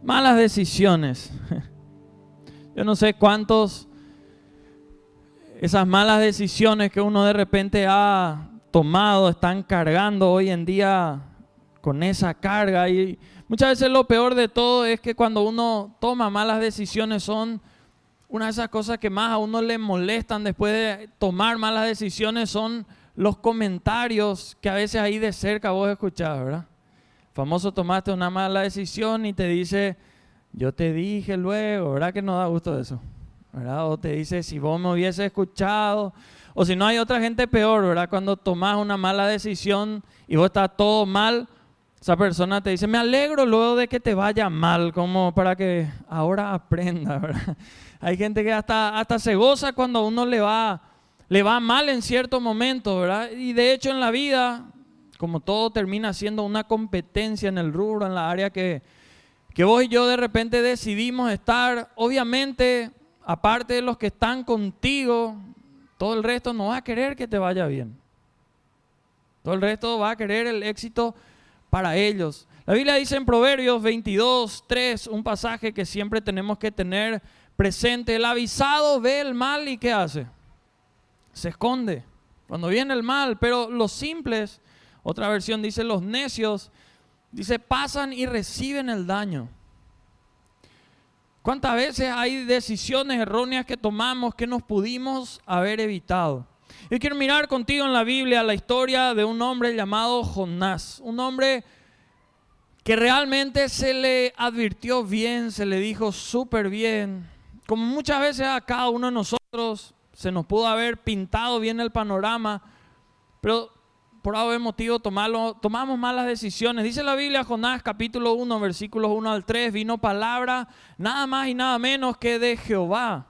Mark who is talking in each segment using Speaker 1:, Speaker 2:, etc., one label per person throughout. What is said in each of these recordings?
Speaker 1: Malas decisiones. Yo no sé cuántos, esas malas decisiones que uno de repente ha tomado, están cargando hoy en día con esa carga. Y muchas veces lo peor de todo es que cuando uno toma malas decisiones son una de esas cosas que más a uno le molestan después de tomar malas decisiones, son los comentarios que a veces ahí de cerca vos escuchás, ¿verdad? Famoso, tomaste una mala decisión y te dice, yo te dije luego, ¿verdad que no da gusto eso? ¿Verdad? O te dice, si vos me hubieses escuchado, o si no hay otra gente peor, ¿verdad? Cuando tomás una mala decisión y vos estás todo mal, esa persona te dice, me alegro luego de que te vaya mal, como para que ahora aprenda, ¿verdad? Hay gente que hasta se goza cuando a uno le va mal en cierto momento, ¿verdad? Y de hecho en la vida, como todo termina siendo una competencia en el rubro, en la área que vos y yo de repente decidimos estar, obviamente, aparte de los que están contigo, todo el resto no va a querer que te vaya bien. Todo el resto va a querer el éxito para ellos. La Biblia dice en Proverbios 22:3, un pasaje que siempre tenemos que tener presente. El avisado ve el mal y ¿qué hace? Se esconde cuando viene el mal, pero los simples, otra versión dice los necios, dice pasan y reciben el daño. ¿Cuántas veces hay decisiones erróneas que tomamos que nos pudimos haber evitado? Yo quiero mirar contigo en la Biblia la historia de un hombre llamado Jonás, un hombre que realmente se le advirtió bien, se le dijo súper bien. Como muchas veces a cada uno de nosotros se nos pudo haber pintado bien el panorama, pero por algún motivo tomamos malas decisiones. Dice la Biblia, Jonás capítulo 1, versículos 1 al 3, vino palabra nada más y nada menos que de Jehová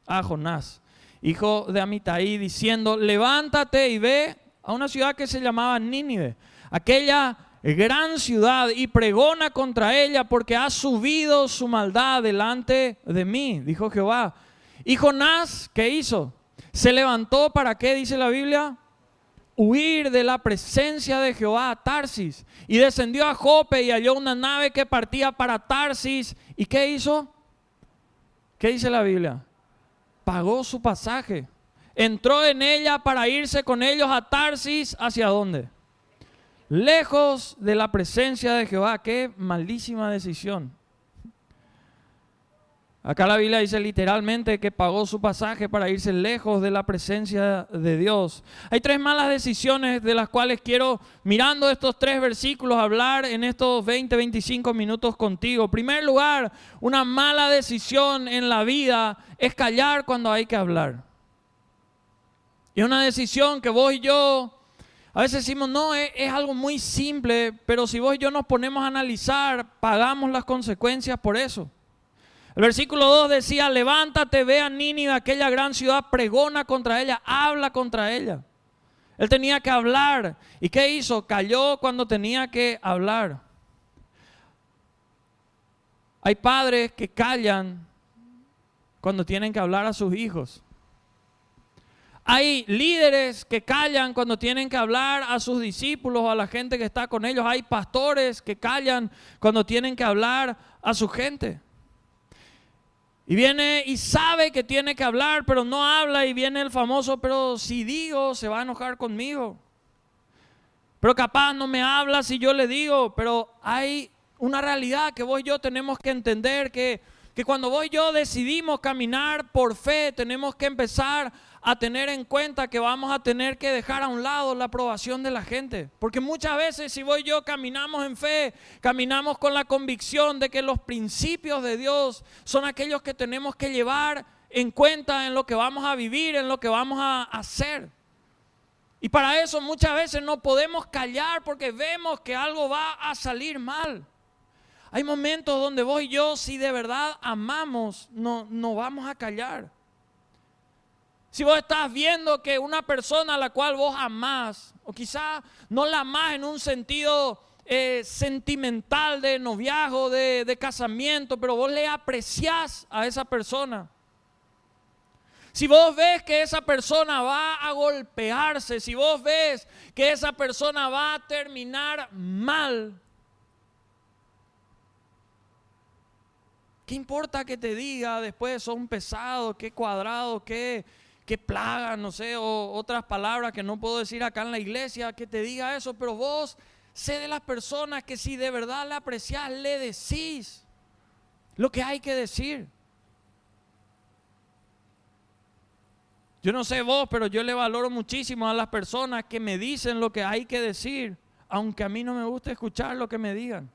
Speaker 1: a Jonás, hijo de Amitai, diciendo, levántate y ve a una ciudad que se llamaba Nínive, aquella gran ciudad, y pregona contra ella porque ha subido su maldad delante de mí, dijo Jehová. Y Jonás, ¿qué hizo? Se levantó, ¿para qué? Dice la Biblia, huir de la presencia de Jehová a Tarsis, y descendió a Jope y halló una nave que partía para Tarsis. ¿Y qué hizo? ¿Qué dice la Biblia? Pagó su pasaje, entró en ella para irse con ellos a Tarsis. ¿Hacia dónde? Lejos de la presencia de Jehová. Qué malísima decisión. Acá la Biblia dice literalmente que pagó su pasaje para irse lejos de la presencia de Dios. Hay tres malas decisiones de las cuales quiero, mirando estos tres versículos, hablar en estos 20-25 minutos contigo. En primer lugar, una mala decisión en la vida es callar cuando hay que hablar. Y es una decisión que vos y yo a veces decimos, no, es algo muy simple, pero si vos y yo nos ponemos a analizar, pagamos las consecuencias por eso. El versículo 2 decía, levántate, ve a Nínive, aquella gran ciudad, pregona contra ella, habla contra ella. Él tenía que hablar. ¿Y qué hizo? Calló cuando tenía que hablar. Hay padres que callan cuando tienen que hablar a sus hijos. Hay líderes que callan cuando tienen que hablar a sus discípulos o a la gente que está con ellos. Hay pastores que callan cuando tienen que hablar a su gente. Y viene y sabe que tiene que hablar, pero no habla, y viene el famoso, pero si digo, se va a enojar conmigo. Pero capaz no me habla si yo le digo, pero hay una realidad que vos y yo tenemos que entender, que cuando vos y yo decidimos caminar por fe, tenemos que empezar a tener en cuenta que vamos a tener que dejar a un lado la aprobación de la gente. Porque muchas veces si vos y yo caminamos en fe, caminamos con la convicción de que los principios de Dios son aquellos que tenemos que llevar en cuenta en lo que vamos a vivir, en lo que vamos a hacer. Y para eso muchas veces no podemos callar porque vemos que algo va a salir mal. Hay momentos donde vos y yo, si de verdad amamos, no vamos a callar. Si vos estás viendo que una persona a la cual vos amás, o quizá no la amás en un sentido sentimental de noviazgo, de casamiento, pero vos le apreciás a esa persona. Si vos ves que esa persona va a golpearse, si vos ves que esa persona va a terminar mal, ¿Qué importa que te diga después son pesados, qué cuadrado, qué plaga, no sé, o otras palabras que no puedo decir acá en la iglesia, que te diga eso? Pero vos sé de las personas que si de verdad le apreciás, le decís lo que hay que decir. Yo no sé vos, pero yo le valoro muchísimo a las personas que me dicen lo que hay que decir, aunque a mí no me gusta escuchar lo que me digan.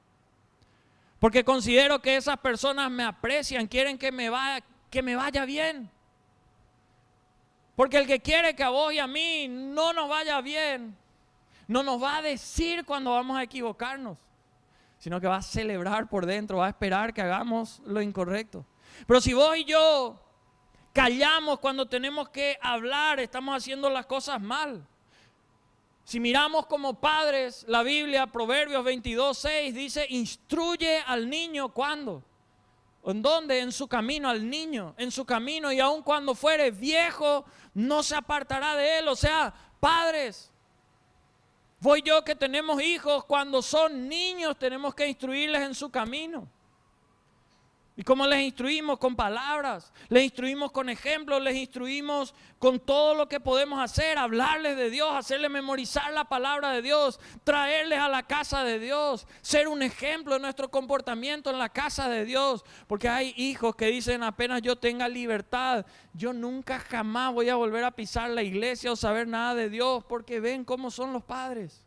Speaker 1: Porque considero que esas personas me aprecian, quieren que me vaya bien. Porque el que quiere que a vos y a mí no nos vaya bien, no nos va a decir cuando vamos a equivocarnos, sino que va a celebrar por dentro, va a esperar que hagamos lo incorrecto. Pero si vos y yo callamos cuando tenemos que hablar, estamos haciendo las cosas mal. Si miramos como padres, la Biblia, Proverbios 22:6 dice, instruye al niño ¿cuándo? ¿En dónde? En su camino, al niño, en su camino, y aun cuando fuere viejo, no se apartará de él. O sea, padres, voy yo que tenemos hijos, cuando son niños tenemos que instruirles en su camino. ¿Y cómo les instruimos? Con palabras, les instruimos con ejemplos, les instruimos con todo lo que podemos hacer, hablarles de Dios, hacerles memorizar la palabra de Dios, traerles a la casa de Dios, ser un ejemplo de nuestro comportamiento en la casa de Dios. Porque hay hijos que dicen, apenas yo tenga libertad, yo nunca jamás voy a volver a pisar la iglesia o saber nada de Dios, porque ven cómo son los padres.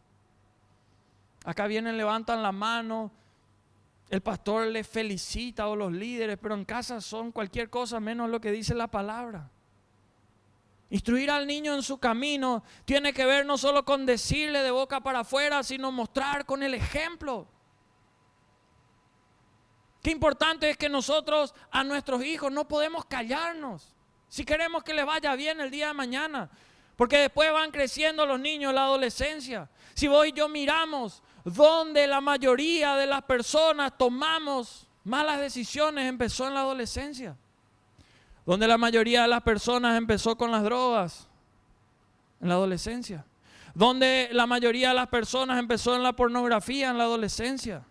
Speaker 1: Acá vienen, levantan la mano, el pastor les felicita o los líderes, pero en casa son cualquier cosa menos lo que dice la palabra. Instruir al niño en su camino tiene que ver no solo con decirle de boca para afuera, sino mostrar con el ejemplo. Qué importante es que nosotros a nuestros hijos no podemos callarnos si queremos que les vaya bien el día de mañana, porque después van creciendo los niños en la adolescencia. Si vos y yo miramos donde la mayoría de las personas tomamos malas decisiones, empezó en la adolescencia. Donde la mayoría de las personas empezó con las drogas, en la adolescencia. Donde la mayoría de las personas empezó en la pornografía, en la adolescencia.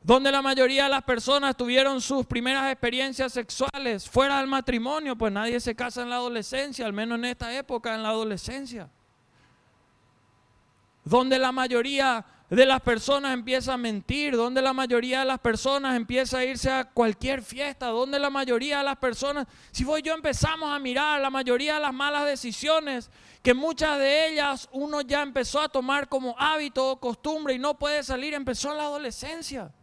Speaker 1: Donde la mayoría de las personas tuvieron sus primeras experiencias sexuales fuera del matrimonio, pues nadie se casa en la adolescencia, al menos en esta época, en la adolescencia. Donde la mayoría de las personas empieza a mentir, donde la mayoría de las personas empieza a irse a cualquier fiesta, donde la mayoría de las personas, si vos y yo empezamos a mirar la mayoría de las malas decisiones, que muchas de ellas uno ya empezó a tomar como hábito o costumbre y no puede salir, empezó en la adolescencia.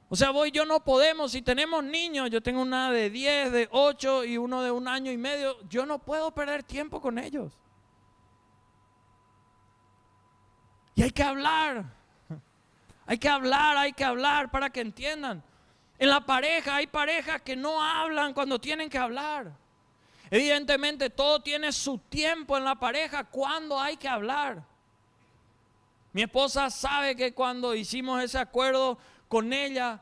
Speaker 1: O sea, vos y yo no podemos, si tenemos niños, yo tengo una de 10, de 8 y uno de 1 año y medio, yo no puedo perder tiempo con ellos. Y hay que hablar para que entiendan. En la pareja hay parejas que no hablan cuando tienen que hablar. Evidentemente todo tiene su tiempo en la pareja cuando hay que hablar. Mi esposa sabe que cuando hicimos ese acuerdo con ella,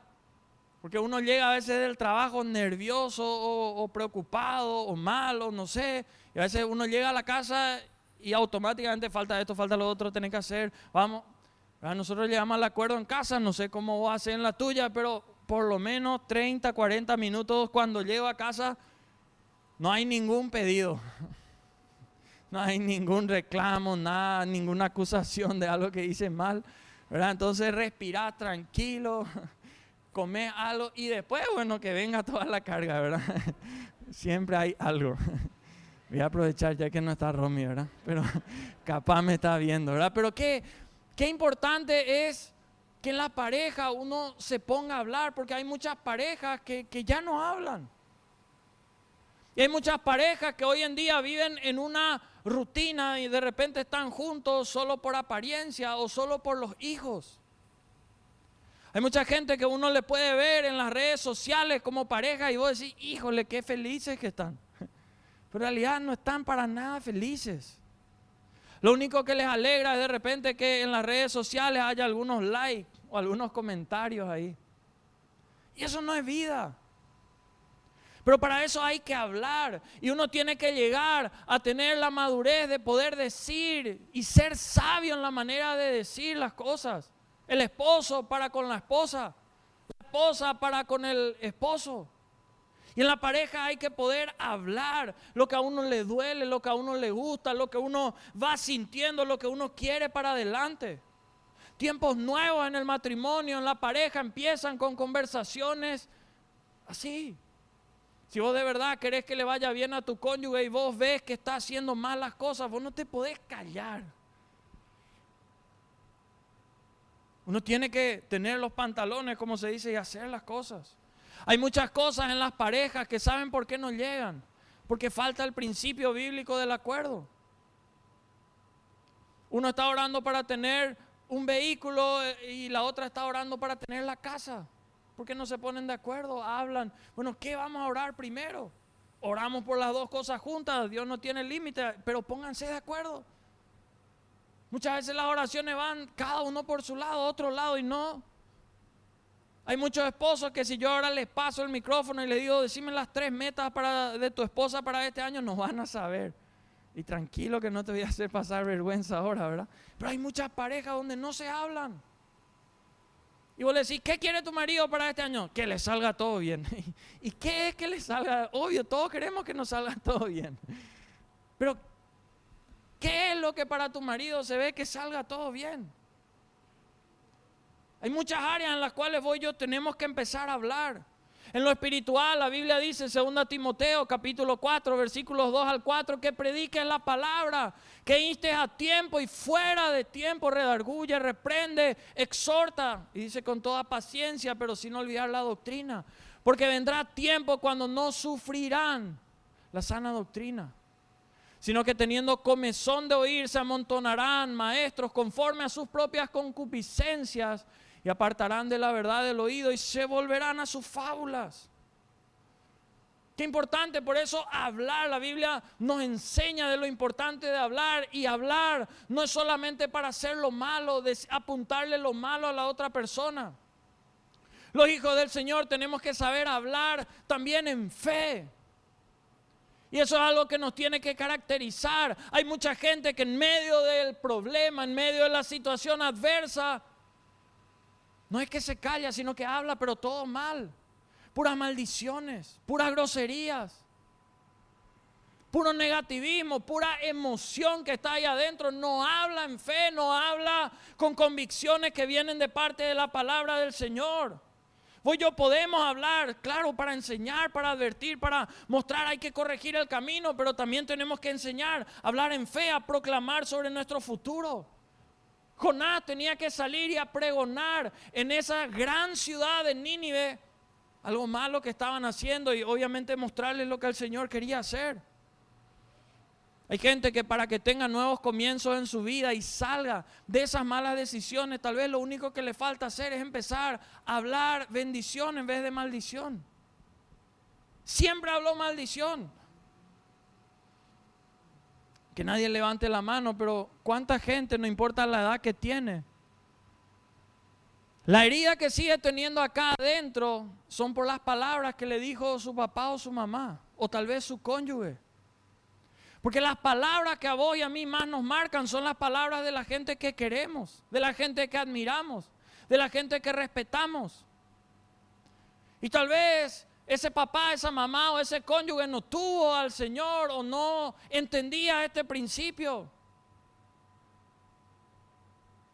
Speaker 1: porque uno llega a veces del trabajo nervioso o preocupado o malo, no sé, y a veces uno llega a la casa y automáticamente falta esto, falta lo otro, tenés que hacer, vamos. Nosotros llegamos al acuerdo en casa, no sé cómo vos haces en la tuya, pero por lo menos 30, 40 minutos cuando llego a casa, no hay ningún pedido, no hay ningún reclamo, nada, ninguna acusación de algo que hice mal, ¿verdad? Entonces respirás tranquilo, comés algo y después, bueno, que venga toda la carga, ¿verdad? Siempre hay algo. Voy a aprovechar ya que no está Romy, ¿verdad? Pero capaz me está viendo, ¿verdad? Pero qué importante es que en la pareja uno se ponga a hablar, porque hay muchas parejas que ya no hablan. Y hay muchas parejas que hoy en día viven en una rutina y de repente están juntos solo por apariencia o solo por los hijos. Hay mucha gente que uno le puede ver en las redes sociales como pareja y vos decís, híjole, qué felices que están. Pero en realidad no están para nada felices. Lo único que les alegra es de repente que en las redes sociales haya algunos likes o algunos comentarios ahí. Y eso no es vida. Pero para eso hay que hablar y uno tiene que llegar a tener la madurez de poder decir y ser sabio en la manera de decir las cosas. El esposo para con la esposa, la esposa para con el esposo. Y en la pareja hay que poder hablar lo que a uno le duele, lo que a uno le gusta, lo que uno va sintiendo, lo que uno quiere para adelante. Tiempos nuevos en el matrimonio, en la pareja, empiezan con conversaciones así. Si vos de verdad querés que le vaya bien a tu cónyuge y vos ves que está haciendo mal las cosas, vos no te podés callar. Uno tiene que tener los pantalones, como se dice, y hacer las cosas. Hay muchas cosas en las parejas que saben por qué no llegan. Porque falta el principio bíblico del acuerdo. Uno está orando para tener un vehículo y la otra está orando para tener la casa. ¿Por qué no se ponen de acuerdo? Hablan. Bueno, ¿qué vamos a orar primero? Oramos por las dos cosas juntas. Dios no tiene límite, pero pónganse de acuerdo. Muchas veces las oraciones van cada uno por su lado, otro lado, y no. Hay muchos esposos que si yo ahora les paso el micrófono y les digo, decime las 3 metas de tu esposa para este año, no van a saber. Y tranquilo que no te voy a hacer pasar vergüenza ahora, ¿verdad? Pero hay muchas parejas donde no se hablan. Y vos le decís, ¿qué quiere tu marido para este año? Que le salga todo bien. ¿Y qué es que le salga? Obvio, todos queremos que nos salga todo bien. Pero, ¿qué es lo que para tu marido se ve que salga todo bien? Hay muchas áreas en las cuales vos y yo tenemos que empezar a hablar. En lo espiritual, la Biblia dice en 2 Timoteo capítulo 4, versículos 2 al 4, que prediques la palabra, que instes a tiempo y fuera de tiempo, redarguye, reprende, exhorta. Y dice con toda paciencia, pero sin olvidar la doctrina. Porque vendrá tiempo cuando no sufrirán la sana doctrina, sino que teniendo comezón de oír, se amontonarán maestros conforme a sus propias concupiscencias y apartarán de la verdad del oído y se volverán a sus fábulas. Qué importante, por eso hablar. La Biblia nos enseña de lo importante de hablar, y hablar no es solamente para hacer lo malo, de apuntarle lo malo a la otra persona. Los hijos del Señor tenemos que saber hablar también en fe. Y eso es algo que nos tiene que caracterizar. Hay mucha gente que en medio del problema, en medio de la situación adversa, no es que se calla, sino que habla, pero todo mal. Puras maldiciones, puras groserías, puro negativismo, pura emoción que está ahí adentro. No habla en fe, no habla con convicciones que vienen de parte de la palabra del Señor. Vos y yo podemos hablar, claro, para enseñar, para advertir, para mostrar, hay que corregir el camino, pero también tenemos que enseñar, hablar en fe, a proclamar sobre nuestro futuro. Jonás tenía que salir y a pregonar en esa gran ciudad de Nínive algo malo que estaban haciendo, y obviamente mostrarles lo que el Señor quería hacer. Hay gente que para que tenga nuevos comienzos en su vida y salga de esas malas decisiones, tal vez lo único que le falta hacer es empezar a hablar bendición en vez de maldición. Siempre habló maldición. Que nadie levante la mano, pero ¿cuánta gente, no importa la edad que tiene? La herida que sigue teniendo acá adentro son por las palabras que le dijo su papá o su mamá, o tal vez su cónyuge. Porque las palabras que a vos y a mí más nos marcan son las palabras de la gente que queremos, de la gente que admiramos, de la gente que respetamos. Y tal vez ese papá, esa mamá o ese cónyuge no tuvo al Señor o no entendía este principio.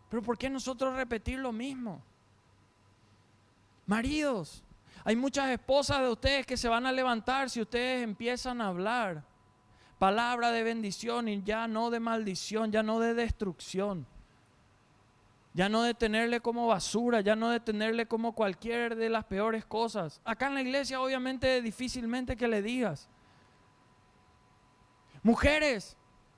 Speaker 1: Pero ¿por qué nosotros repetir lo mismo? Maridos, hay muchas esposas de ustedes que se van a levantar si ustedes empiezan a hablar palabra de bendición y ya no de maldición, ya no de destrucción, ya no de tenerle como basura, ya no de tenerle como cualquier de las peores cosas. Acá en la iglesia obviamente difícilmente que le digas. Mujeres,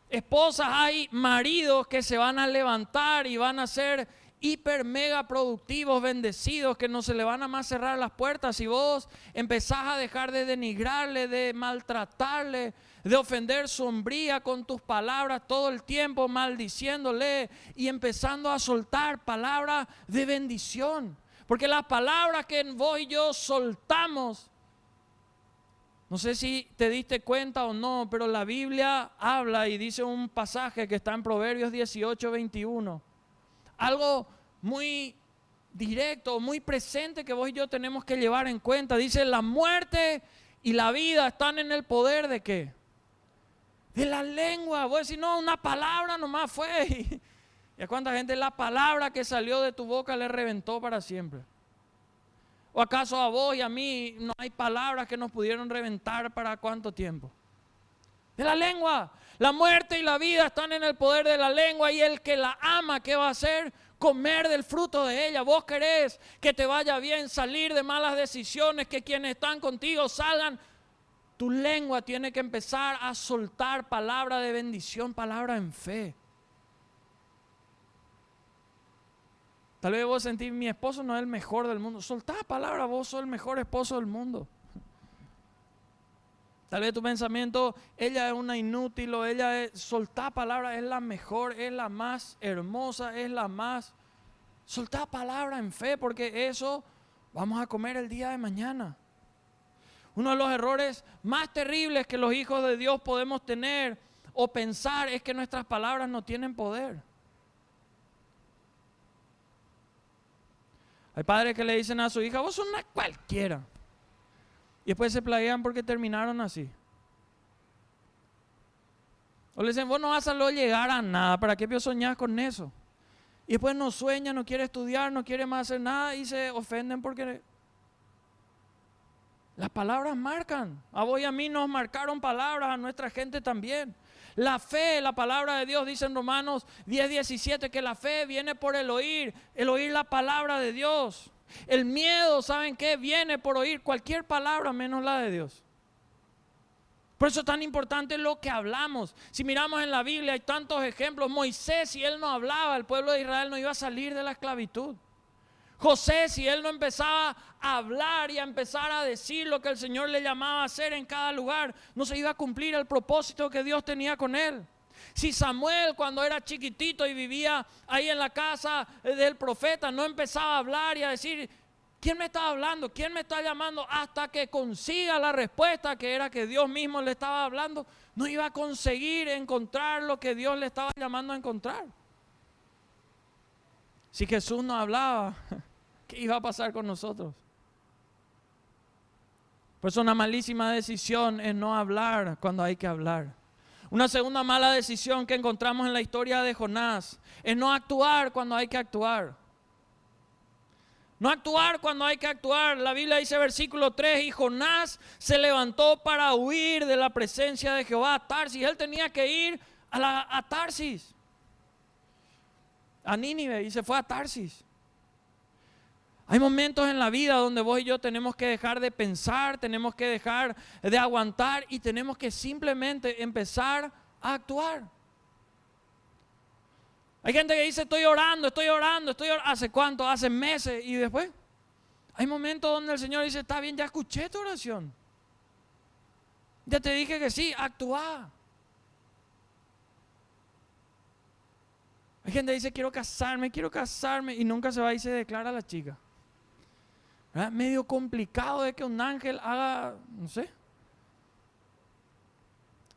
Speaker 1: esposas, hay maridos que se van a levantar y van a ser hiper mega productivos, bendecidos, que no se le van a más cerrar las puertas. Si vos empezás a dejar de denigrarle, de maltratarle, de ofender su hombría con tus palabras todo el tiempo, maldiciéndole y empezando a soltar palabras de bendición. Porque las palabras que vos y yo soltamos, no sé si te diste cuenta o no, pero la Biblia habla y dice un pasaje que está en Proverbios 18:21. Algo muy directo, muy presente que vos y yo tenemos que llevar en cuenta. Dice, la muerte y la vida están en el poder ¿de qué? De la lengua. Vos decís, no, una palabra nomás fue. ¿Y a cuánta gente la palabra que salió de tu boca le reventó para siempre? ¿O acaso a vos y a mí no hay palabras que nos pudieron reventar para cuánto tiempo? De la lengua. La muerte y la vida están en el poder de la lengua, y el que la ama, ¿qué va a hacer? Comer del fruto de ella. Vos querés que te vaya bien, salir de malas decisiones, que quienes están contigo salgan. Tu lengua tiene que empezar a soltar palabra de bendición, palabra en fe. Tal vez vos sentís, mi esposo no es el mejor del mundo. Soltá palabra, vos sos el mejor esposo del mundo. Tal vez tu pensamiento, ella es una inútil, o ella es, soltá palabra, es la mejor, es la más hermosa, es la más. Soltá palabra en fe, porque eso vamos a comer el día de mañana. Uno de los errores más terribles que los hijos de Dios podemos tener o pensar es que nuestras palabras no tienen poder. Hay padres que le dicen a su hija, vos sos una cualquiera. Y después se plaguean porque terminaron así. O le dicen, vos no vas a llegar a nada, ¿para qué soñás con eso? Y después no sueña, no quiere estudiar, no quiere más hacer nada y se ofenden porque las palabras marcan. A vos y a mí nos marcaron palabras, a nuestra gente también. La fe, la palabra de Dios, dice en Romanos 10:17, que la fe viene por el oír la palabra de Dios. El miedo, ¿saben qué? Viene por oír cualquier palabra menos la de Dios. Por eso es tan importante lo que hablamos. Si miramos en la Biblia hay tantos ejemplos. Moisés, si él no hablaba, el pueblo de Israel no iba a salir de la esclavitud. José, si él no empezaba a hablar y a empezar a decir lo que el Señor le llamaba a hacer en cada lugar, no se iba a cumplir el propósito que Dios tenía con él. Si Samuel, cuando era chiquitito y vivía ahí en la casa del profeta, no empezaba a hablar y a decir, ¿quién me está hablando? ¿Quién me está llamando? Hasta que consiga la respuesta, que era que Dios mismo le estaba hablando, no iba a conseguir encontrar lo que Dios le estaba llamando a encontrar. Si Jesús no hablaba, ¿qué iba a pasar con nosotros? Por eso una malísima decisión es no hablar cuando hay que hablar. Una segunda mala decisión que encontramos en la historia de Jonás es no actuar cuando hay que actuar. No actuar cuando hay que actuar. La Biblia dice, versículo 3, y Jonás se levantó para huir de la presencia de Jehová a Tarsis. Él tenía que ir a Tarsis, a Nínive, y se fue a Tarsis. Hay momentos en la vida donde vos y yo tenemos que dejar de pensar, tenemos que dejar de aguantar y tenemos que simplemente empezar a actuar. Hay gente que dice, estoy orando. ¿Hace cuánto? Hace meses. Y después hay momentos donde el Señor dice, está bien, ya escuché tu oración. Ya te dije que sí, actúa. Hay gente que dice, quiero casarme, y nunca se va y se declara a la chica. ¿Verdad? Medio complicado de que un ángel haga, no sé.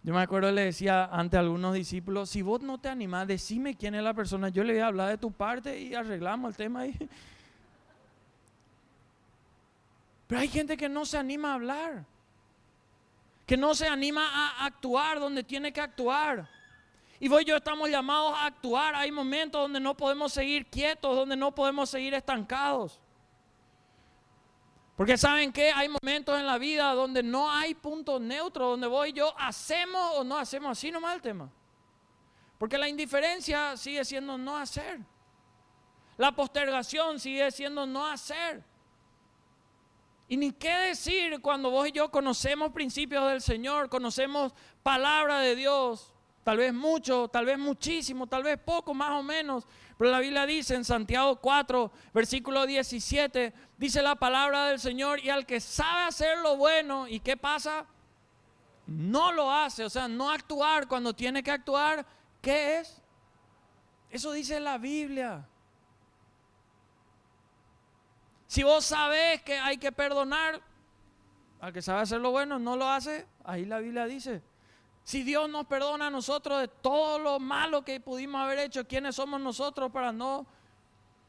Speaker 1: Yo me acuerdo, le decía ante algunos discípulos, si vos no te animás, decime quién es la persona, yo le voy a hablar de tu parte y arreglamos el tema ahí. Pero hay gente que no se anima a hablar, que no se anima a actuar donde tiene que actuar. Y vos y yo estamos llamados a actuar. Hay momentos donde no podemos seguir quietos, donde no podemos seguir estancados. Porque ¿saben qué? Hay momentos en la vida donde no hay punto neutro, donde vos y yo hacemos o no hacemos, así nomás el tema. Porque la indiferencia sigue siendo no hacer. La postergación sigue siendo no hacer. Y ni qué decir cuando vos y yo conocemos principios del Señor, conocemos palabra de Dios. Tal vez mucho, tal vez muchísimo, tal vez poco, más o menos. Pero la Biblia dice en Santiago 4, versículo 17, dice la palabra del Señor, y al que sabe hacer lo bueno, ¿y qué pasa? No lo hace, o sea, no actuar cuando tiene que actuar. ¿Qué es? Eso dice la Biblia. Si vos sabés que hay que perdonar, al que sabe hacer lo bueno no lo hace, ahí la Biblia dice. Si Dios nos perdona a nosotros de todo lo malo que pudimos haber hecho, ¿quiénes somos nosotros para no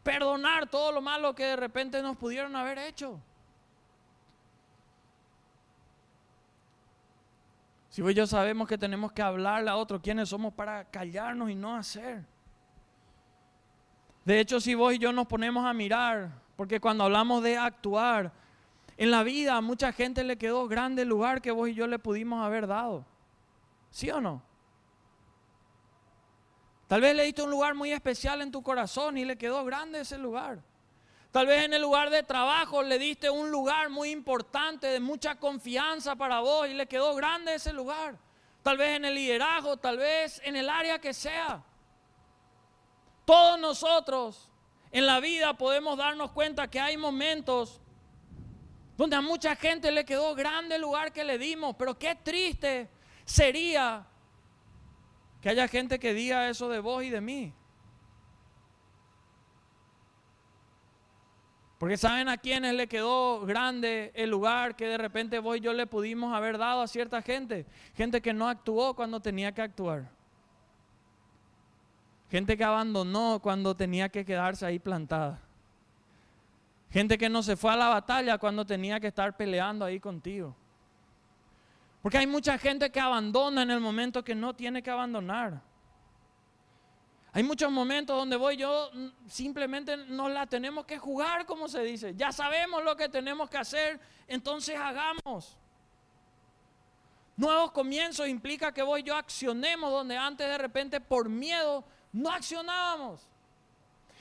Speaker 1: perdonar todo lo malo que de repente nos pudieron haber hecho. Si vos y yo sabemos que tenemos que hablarle a otro, ¿quiénes somos para callarnos y no hacer? De hecho, si vos y yo nos ponemos a mirar, porque cuando hablamos de actuar, en la vida a mucha gente le quedó grande el lugar que vos y yo le pudimos haber dado. ¿Sí o no? Tal vez le diste un lugar muy especial en tu corazón y le quedó grande ese lugar. Tal vez en el lugar de trabajo le diste un lugar muy importante, de mucha confianza para vos y le quedó grande ese lugar. Tal vez en el liderazgo, tal vez en el área que sea. Todos nosotros en la vida podemos darnos cuenta que hay momentos donde a mucha gente le quedó grande el lugar que le dimos, pero qué triste sería que haya gente que diga eso de vos y de mí. Porque ¿saben a quiénes le quedó grande el lugar que de repente vos y yo le pudimos haber dado a cierta gente? Gente que no actuó cuando tenía que actuar. Gente que abandonó cuando tenía que quedarse ahí plantada. Gente que no se fue a la batalla cuando tenía que estar peleando ahí contigo. Porque hay mucha gente que abandona en el momento que no tiene que abandonar. Hay muchos momentos donde vos y yo simplemente nos la tenemos que jugar, como se dice. Ya sabemos lo que tenemos que hacer, entonces hagamos. Nuevos comienzos implica que vos y yo accionemos donde antes de repente por miedo no accionábamos.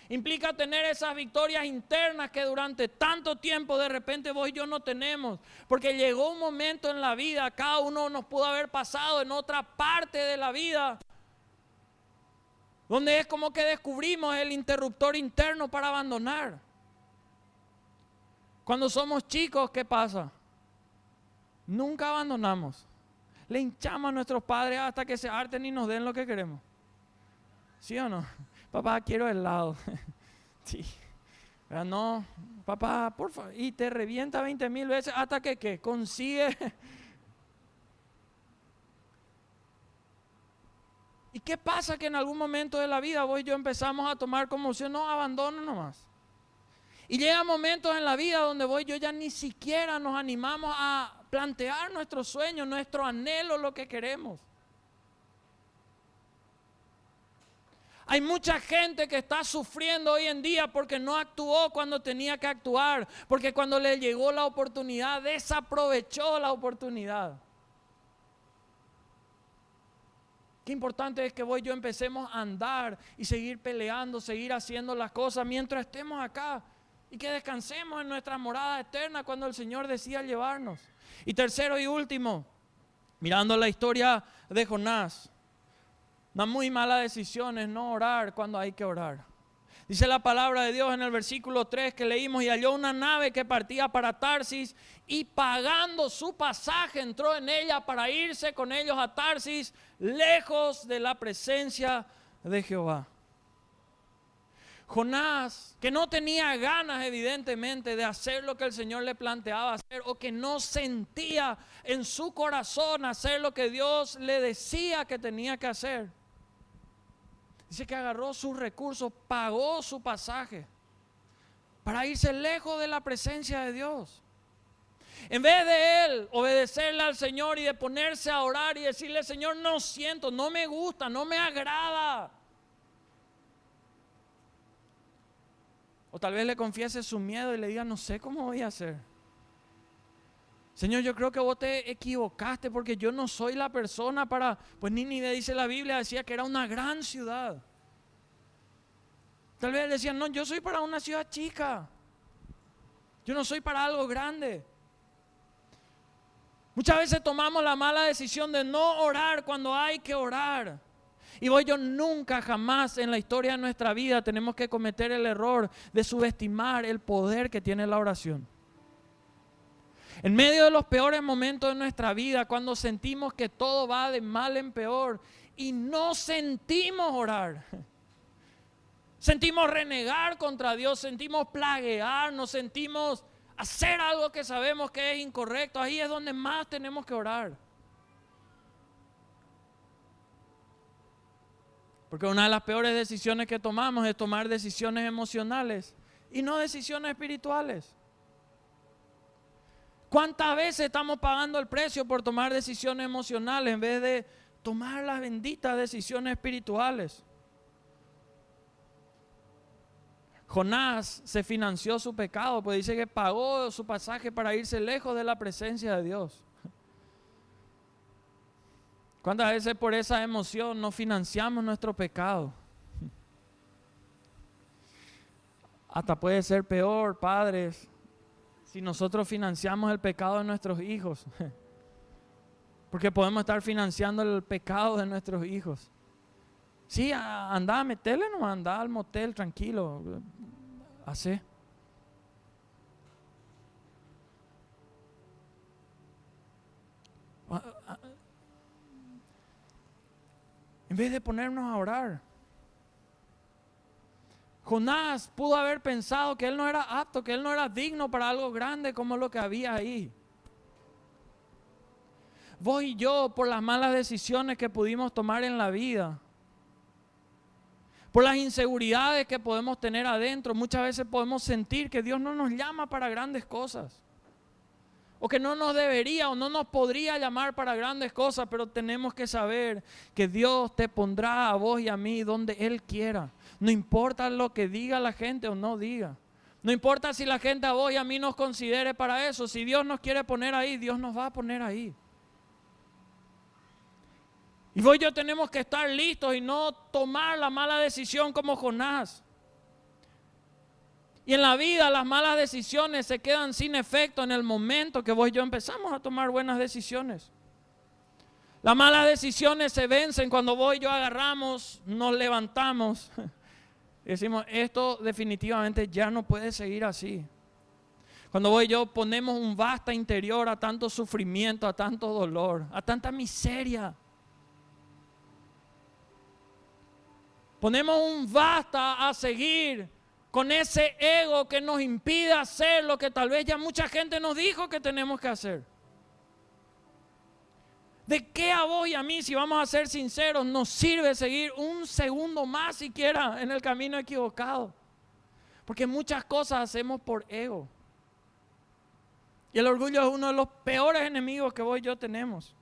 Speaker 1: Implica tener esas victorias internas que durante tanto tiempo de repente vos y yo no tenemos. Porque llegó un momento en la vida, cada uno nos pudo haber pasado en otra parte de la vida, donde es como que descubrimos el interruptor interno para abandonar. Cuando somos chicos, ¿qué pasa? Nunca abandonamos. Le hinchamos a nuestros padres hasta que se harten y nos den lo que queremos. ¿Sí o no? Papá, quiero helado. Sí. Pero no, papá, por favor. Y te revienta 20,000 veces hasta que ¿qué? Consigue. ¿Y qué pasa? Que en algún momento de la vida vos y yo empezamos a tomar como si no, abandono nomás. Y llegan momentos en la vida donde vos y yo ya ni siquiera nos animamos a plantear nuestros sueños, nuestro anhelo, lo que queremos. Hay mucha gente que está sufriendo hoy en día porque no actuó cuando tenía que actuar, porque cuando le llegó la oportunidad desaprovechó la oportunidad. Qué importante es que vos y yo empecemos a andar y seguir peleando, seguir haciendo las cosas mientras estemos acá y que descansemos en nuestra morada eterna cuando el Señor decida llevarnos. Y tercero y último, mirando la historia de Jonás. Una muy mala decisión es no orar cuando hay que orar. Dice la palabra de Dios en el versículo 3 que leímos: y halló una nave que partía para Tarsis y pagando su pasaje entró en ella para irse con ellos a Tarsis, lejos de la presencia de Jehová. Jonás, que no tenía ganas evidentemente de hacer lo que el Señor le planteaba hacer, o que no sentía en su corazón hacer lo que Dios le decía que tenía que hacer. Dice que agarró sus recursos, pagó su pasaje para irse lejos de la presencia de Dios. En vez de él obedecerle al Señor y de ponerse a orar y decirle: Señor, no siento, no me gusta, no me agrada. O tal vez le confiese su miedo y le diga: no sé cómo voy a hacer. Señor, yo creo que vos te equivocaste porque yo no soy la persona para... Pues Nínive, dice la Biblia, decía que era una gran ciudad. Tal vez decían: no, yo soy para una ciudad chica. Yo no soy para algo grande. Muchas veces tomamos la mala decisión de no orar cuando hay que orar. Y vos y yo nunca, jamás en la historia de nuestra vida tenemos que cometer el error de subestimar el poder que tiene la oración. En medio de los peores momentos de nuestra vida, cuando sentimos que todo va de mal en peor y no sentimos orar, sentimos renegar contra Dios, sentimos plaguear, nos sentimos hacer algo que sabemos que es incorrecto, ahí es donde más tenemos que orar. Porque una de las peores decisiones que tomamos es tomar decisiones emocionales y no decisiones espirituales. ¿Cuántas veces estamos pagando el precio por tomar decisiones emocionales en vez de tomar las benditas decisiones espirituales? Jonás se financió su pecado, pues dice que pagó su pasaje para irse lejos de la presencia de Dios. ¿Cuántas veces por esa emoción no financiamos nuestro pecado? Hasta puede ser peor, padres, si nosotros financiamos el pecado de nuestros hijos. Porque podemos estar financiando el pecado de nuestros hijos. Sí, anda a meterle nomás, anda al motel tranquilo. Así. En vez de ponernos a orar. Jonás pudo haber pensado que él no era apto, que él no era digno para algo grande como lo que había ahí. Vos y yo, por las malas decisiones que pudimos tomar en la vida, por las inseguridades que podemos tener adentro, muchas veces podemos sentir que Dios no nos llama para grandes cosas. O que no nos debería o no nos podría llamar para grandes cosas, pero tenemos que saber que Dios te pondrá a vos y a mí donde Él quiera. No importa lo que diga la gente o no diga. No importa si la gente a vos y a mí nos considere para eso. Si Dios nos quiere poner ahí, Dios nos va a poner ahí. Y vos y yo tenemos que estar listos y no tomar la mala decisión como Jonás. Y en la vida las malas decisiones se quedan sin efecto en el momento que vos y yo empezamos a tomar buenas decisiones. Las malas decisiones se vencen cuando vos y yo agarramos, nos levantamos y decimos, esto definitivamente ya no puede seguir así. Cuando vos y yo ponemos un basta interior a tanto sufrimiento, a tanto dolor, a tanta miseria. Ponemos un basta a seguir con ese ego que nos impide hacer lo que tal vez ya mucha gente nos dijo que tenemos que hacer. ¿De qué a vos y a mí, si vamos a ser sinceros, nos sirve seguir un segundo más siquiera en el camino equivocado? Porque muchas cosas hacemos por ego. Y el orgullo es uno de los peores enemigos que vos y yo tenemos.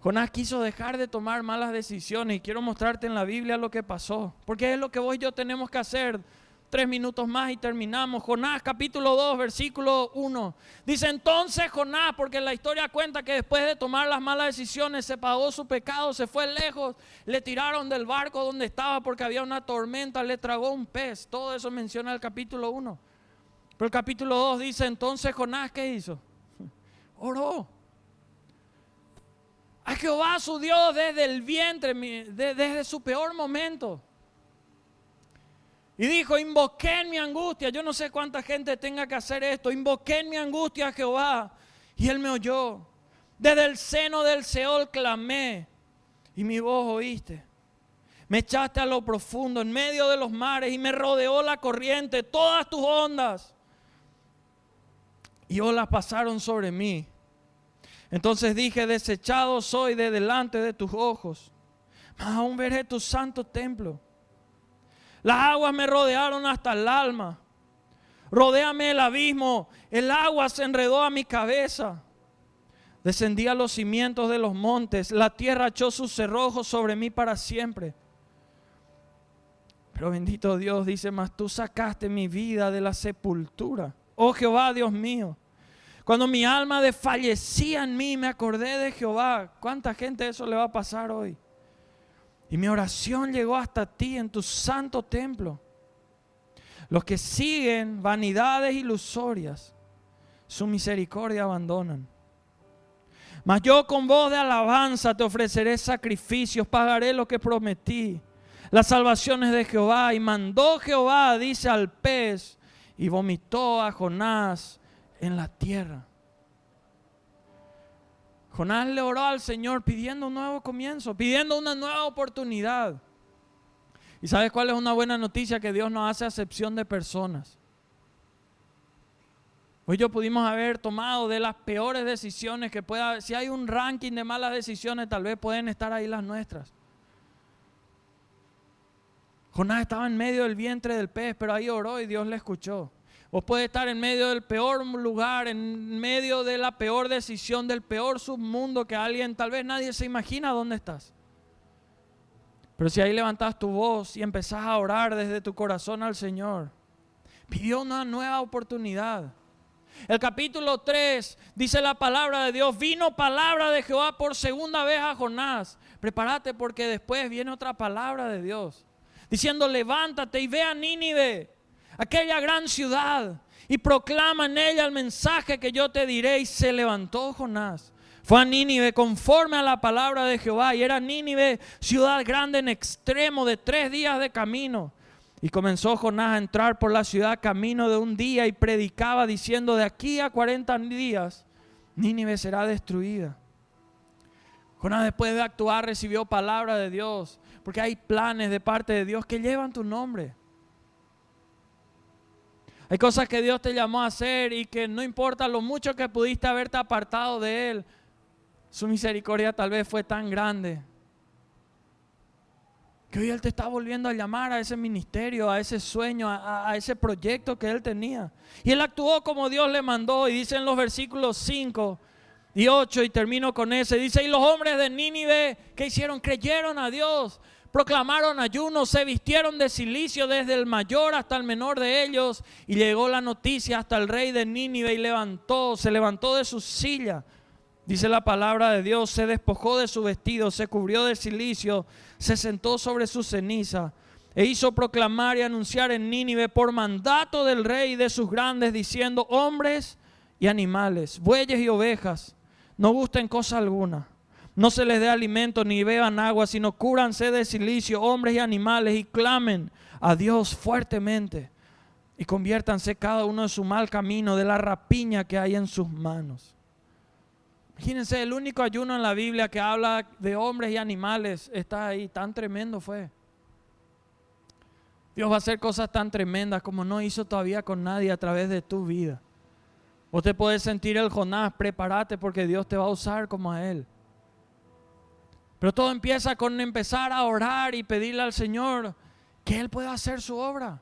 Speaker 1: Jonás quiso dejar de tomar malas decisiones y quiero mostrarte en la Biblia lo que pasó. Porque es lo que vos y yo tenemos que hacer. 3 minutos más y terminamos. Jonás capítulo 2 versículo 1. Dice entonces Jonás, porque la historia cuenta que después de tomar las malas decisiones se pagó su pecado, se fue lejos, le tiraron del barco donde estaba porque había una tormenta, le tragó un pez. Todo eso menciona el capítulo 1. Pero el capítulo 2 dice entonces Jonás, ¿qué hizo? Oró a Jehová su Dios desde el vientre, desde su peor momento. Y dijo, invoqué en mi angustia. Yo no sé cuánta gente tenga que hacer esto. Invoqué en mi angustia a Jehová y Él me oyó. Desde el seno del Seol clamé y mi voz oíste. Me echaste a lo profundo, en medio de los mares y me rodeó la corriente, todas tus ondas. Y olas pasaron sobre mí. Entonces dije, desechado soy de delante de tus ojos, mas aún veré tu santo templo. Las aguas me rodearon hasta el alma. Rodéame el abismo, el agua se enredó a mi cabeza. Descendí a los cimientos de los montes, la tierra echó sus cerrojos sobre mí para siempre. Pero bendito Dios, dice, mas tú sacaste mi vida de la sepultura. Oh Jehová, Dios mío. Cuando mi alma desfallecía en mí, me acordé de Jehová. ¿Cuánta gente eso le va a pasar hoy? Y mi oración llegó hasta ti en tu santo templo. Los que siguen vanidades ilusorias, su misericordia abandonan. Mas yo con voz de alabanza te ofreceré sacrificios, pagaré lo que prometí. Las salvaciones de Jehová. Y mandó Jehová, dice, al pez, y vomitó a Jonás en la tierra. Jonás le oró al Señor pidiendo un nuevo comienzo, pidiendo una nueva oportunidad. ¿Y sabes cuál es una buena noticia? Que Dios no hace acepción de personas. Hoy yo pudimos haber tomado de las peores decisiones que pueda. Si hay un ranking de malas decisiones, tal vez pueden estar ahí las nuestras. Jonás estaba en medio del vientre del pez, pero ahí oró y Dios le escuchó. Vos puedes estar en medio del peor lugar, en medio de la peor decisión, del peor submundo que alguien, tal vez nadie se imagina dónde estás. Pero si ahí levantás tu voz y empezás a orar desde tu corazón al Señor, pidió una nueva oportunidad. El capítulo 3 dice la palabra de Dios, vino palabra de Jehová por segunda vez a Jonás. Prepárate porque después viene otra palabra de Dios, diciendo levántate y ve a Nínive, aquella gran ciudad, y proclama en ella el mensaje que yo te diré. Y se levantó Jonás, fue a Nínive conforme a la palabra de Jehová, y era Nínive ciudad grande en extremo de 3 días de camino. Y comenzó Jonás a entrar por la ciudad camino de un día y predicaba diciendo, de aquí a 40 días Nínive será destruida. Jonás, después de actuar, recibió palabra de Dios, porque hay planes de parte de Dios que llevan tu nombre. Hay cosas que Dios te llamó a hacer y que no importa lo mucho que pudiste haberte apartado de Él, su misericordia tal vez fue tan grande que hoy Él te está volviendo a llamar a ese ministerio, a ese sueño, a ese proyecto que Él tenía. Y Él actuó como Dios le mandó. Y dice en los versículos 5 y 8, y termino con ese, dice, y los hombres de Nínive, ¿qué hicieron? Creyeron a Dios, proclamaron ayuno, se vistieron de cilicio desde el mayor hasta el menor de ellos. Y llegó la noticia hasta el rey de Nínive y se levantó de su silla. Dice la palabra de Dios, se despojó de su vestido, se cubrió de cilicio, se sentó sobre su ceniza e hizo proclamar y anunciar en Nínive por mandato del rey y de sus grandes, diciendo, hombres y animales, bueyes y ovejas, no gusten cosa alguna, no se les dé alimento ni beban agua, sino cúbranse de cilicio, hombres y animales, y clamen a Dios fuertemente y conviértanse cada uno de su mal camino, de la rapiña que hay en sus manos. Imagínense, el único ayuno en la Biblia que habla de hombres y animales está ahí. Tan tremendo fue. Dios va a hacer cosas tan tremendas como no hizo todavía con nadie a través de tu vida. Vos te podés sentir el Jonás, prepárate porque Dios te va a usar como a Él. Pero todo empieza con empezar a orar y pedirle al Señor que Él pueda hacer su obra.